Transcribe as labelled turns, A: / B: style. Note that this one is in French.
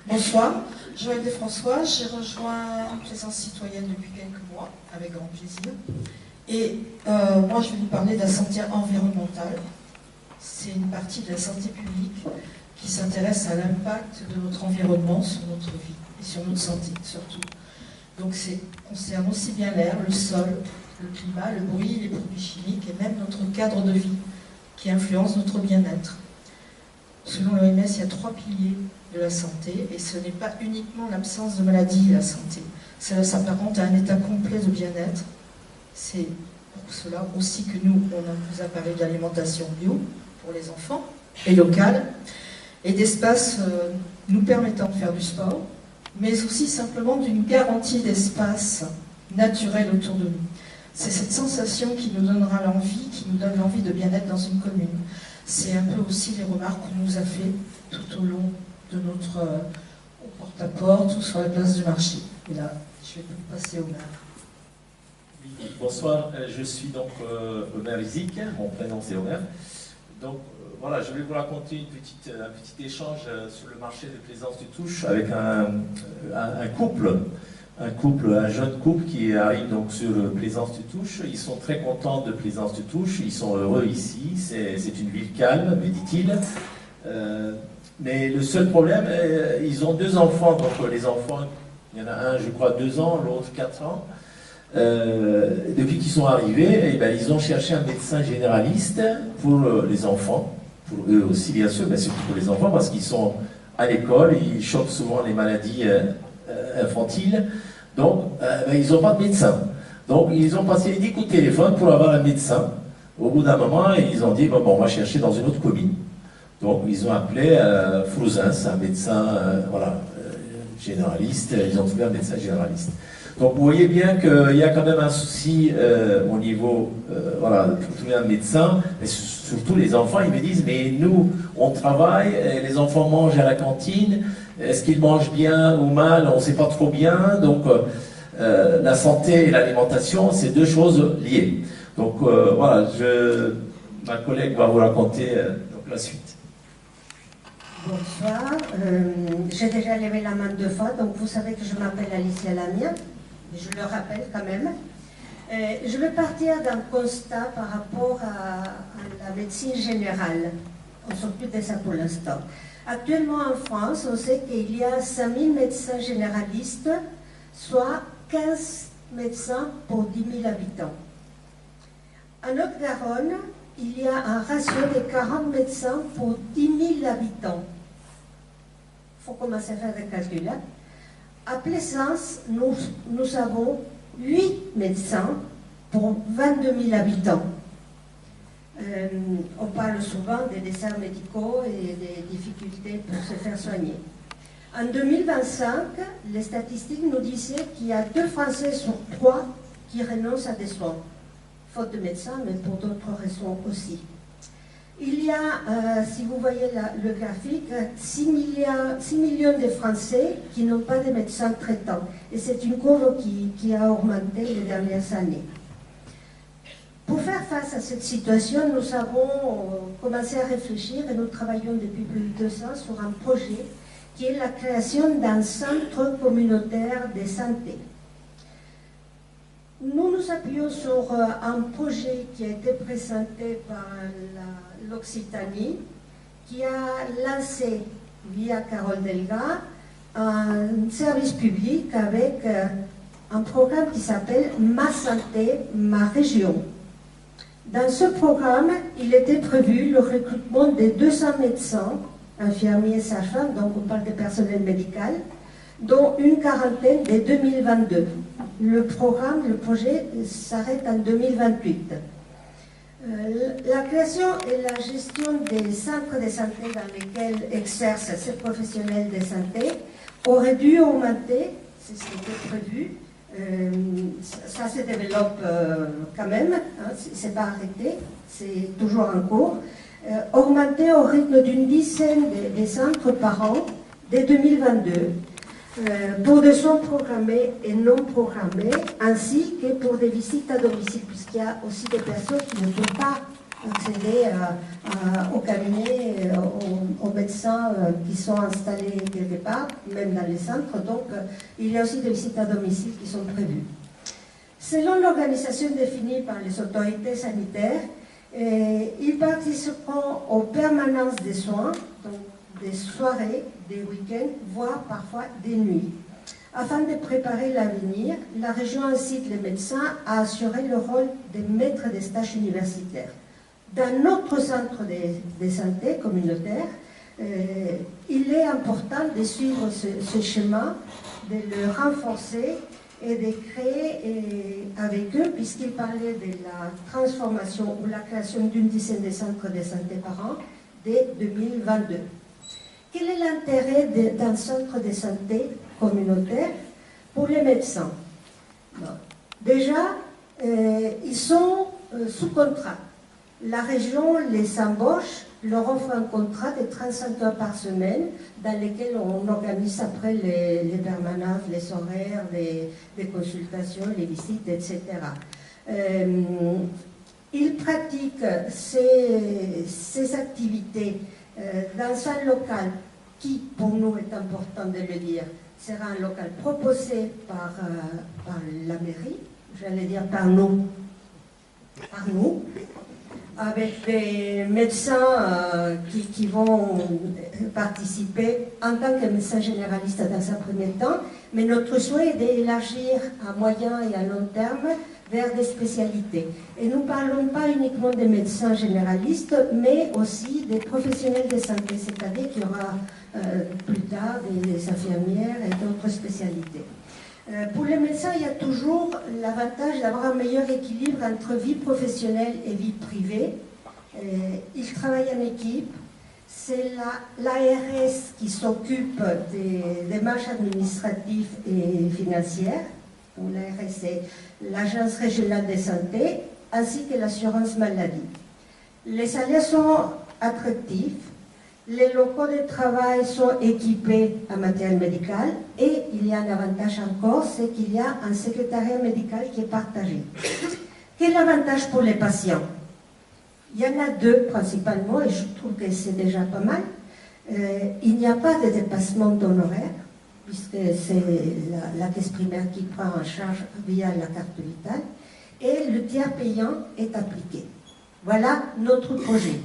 A: Bonsoir, Joëlle Desfrançois, j'ai rejoint Plaisance Citoyenne depuis quelques mois, avec grand plaisir. Et moi, je vais vous parler de la santé environnementale. C'est une partie de la santé publique qui s'intéresse à l'impact de notre environnement sur notre vie et sur notre santé surtout. Donc ça concerne aussi bien l'air, le sol, le climat, le bruit, les produits chimiques et même notre cadre de vie qui influence notre bien-être. Selon l'OMS, il y a 3 piliers de la santé et ce n'est pas uniquement l'absence de maladie, la santé. Ça s'apparente à un état complet de bien-être. C'est pour cela aussi que nous, on vous a parlé d'alimentation bio pour les enfants et locale et d'espace nous permettant de faire du sport, mais aussi simplement d'une garantie d'espace naturel autour de nous. C'est cette sensation qui nous donnera l'envie, qui nous donne l'envie de bien-être dans une commune. C'est un peu aussi les remarques qu'on nous a fait tout au long de notre porte-à-porte ou sur la place du marché. Et là, je vais vous passer au maire.
B: Oui, bonsoir, je suis donc Omer Izik, mon prénom c'est Omer. Donc voilà, je vais vous raconter un petit échange sur le marché de Plaisance du Touche avec un jeune couple qui arrive donc sur Plaisance du Touche. Ils sont très contents de Plaisance du Touche, ils sont heureux ici, c'est une ville calme, me dit-il. Mais le seul problème, ils ont 2 enfants, donc les enfants, il y en a un je crois 2 ans, l'autre 4 ans. Depuis qu'ils sont arrivés, eh ben, ils ont cherché un médecin généraliste pour les enfants, pour eux aussi bien sûr, mais surtout pour les enfants parce qu'ils sont à l'école, ils chopent souvent les maladies infantiles, donc ils n'ont pas de médecin. Donc ils ont passé les 10 coups de téléphone pour avoir un médecin. Au bout d'un moment, ils ont dit bon, on va chercher dans une autre commune. Donc ils ont appelé Frouzins, un médecin généraliste, ils ont trouvé un médecin généraliste. Donc vous voyez bien qu'il y a quand même un souci au niveau, pour trouver un médecin, mais surtout les enfants, ils me disent, mais nous, on travaille, les enfants mangent à la cantine, est-ce qu'ils mangent bien ou mal, on ne sait pas trop bien, donc la santé et l'alimentation, c'est 2 choses liées. Donc voilà, ma collègue va vous raconter donc, la suite.
C: Bonsoir, j'ai déjà levé la main 2 fois, donc vous savez que je m'appelle Alicia Lamia. Je le rappelle quand même. Je vais partir d'un constat par rapport à la médecine générale. On s'occupe de ça pour l'instant. Actuellement en France, on sait qu'il y a 5000 médecins généralistes, soit 15 médecins pour 10 000 habitants. En Haute-Garonne, il y a un ratio de 40 médecins pour 10 000 habitants. Il faut commencer à faire des calculs. À Plaisance, nous avons 8 médecins pour 22 000 habitants. On parle souvent des déserts médicaux et des difficultés pour se faire soigner. En 2025, les statistiques nous disaient qu'il y a 2 Français sur 3 qui renoncent à des soins, faute de médecins, mais pour d'autres raisons aussi. Il y a, si vous voyez le graphique, 6 millions de Français qui n'ont pas de médecins traitants. Et c'est une courbe qui a augmenté les dernières années. Pour faire face à cette situation, nous avons commencé à réfléchir et nous travaillons depuis plus de 2 ans sur un projet qui est la création d'un centre communautaire de santé. Nous nous appuyons sur un projet qui a été présenté par l'Occitanie, qui a lancé, via Carole Delga, un service public avec un programme qui s'appelle Ma Santé, Ma Région. Dans ce programme, il était prévu le recrutement de 200 médecins, infirmiers, sages-femmes, donc on parle de personnel médical, dont une quarantaine dès 2022. Le projet s'arrête en 2028. La création et la gestion des centres de santé dans lesquels exercent ces professionnels de santé aurait dû augmenter, c'est ce qui était prévu. Ça se développe quand même, hein, c'est pas arrêté, c'est toujours en cours. Augmenter au rythme d'une dizaine de centres par an dès 2022. Pour des soins programmés et non programmés, ainsi que pour des visites à domicile, puisqu'il y a aussi des personnes qui ne peuvent pas accéder au cabinet, au médecin médecins qui sont installés quelque part, même dans les centres, donc il y a aussi des visites à domicile qui sont prévues. Selon l'organisation définie par les autorités sanitaires, ils participeront aux permanences des soins, donc des soirées, des week-ends, voire parfois des nuits. Afin de préparer l'avenir, la région incite les médecins à assurer le rôle de maîtres des stages universitaires. Dans notre centre de santé communautaire, il est important de suivre ce schéma, de le renforcer et de créer avec eux, puisqu'ils parlaient de la transformation ou la création d'une dizaine de centres de santé par an dès 2022. Quel est l'intérêt d'un centre de santé communautaire pour les médecins? Déjà, ils sont sous contrat. La région les embauche, leur offre un contrat de 35 heures par semaine dans lesquels on organise après les permanences, les horaires, les consultations, les visites, etc. Ils pratiquent ces activités dans un local qui, pour nous, est important de le dire, sera un local proposé par la mairie, j'allais dire par nous, avec des médecins qui vont participer en tant que médecins généralistes dans un premier temps, mais notre souhait est d'élargir à moyen et à long terme vers des spécialités. Et nous ne parlons pas uniquement des médecins généralistes, mais aussi des professionnels de santé, c'est-à-dire qu'il y aura plus tard des infirmières et d'autres spécialités. Pour les médecins, il y a toujours l'avantage d'avoir un meilleur équilibre entre vie professionnelle et vie privée. Ils travaillent en équipe. C'est l'ARS qui s'occupe des démarches administratives et financières. L'ARS, c'est l'Agence régionale de santé, ainsi que l'assurance maladie. Les salaires sont attractifs. Les locaux de travail sont équipés en matériel médical et il y a un avantage encore, c'est qu'il y a un secrétariat médical qui est partagé. Quel avantage pour les patients? Il y en a deux principalement et je trouve que c'est déjà pas mal. Il n'y a pas de dépassement d'honoraires puisque c'est la caisse primaire qui prend en charge via la carte vitale et le tiers payant est appliqué. Voilà notre projet.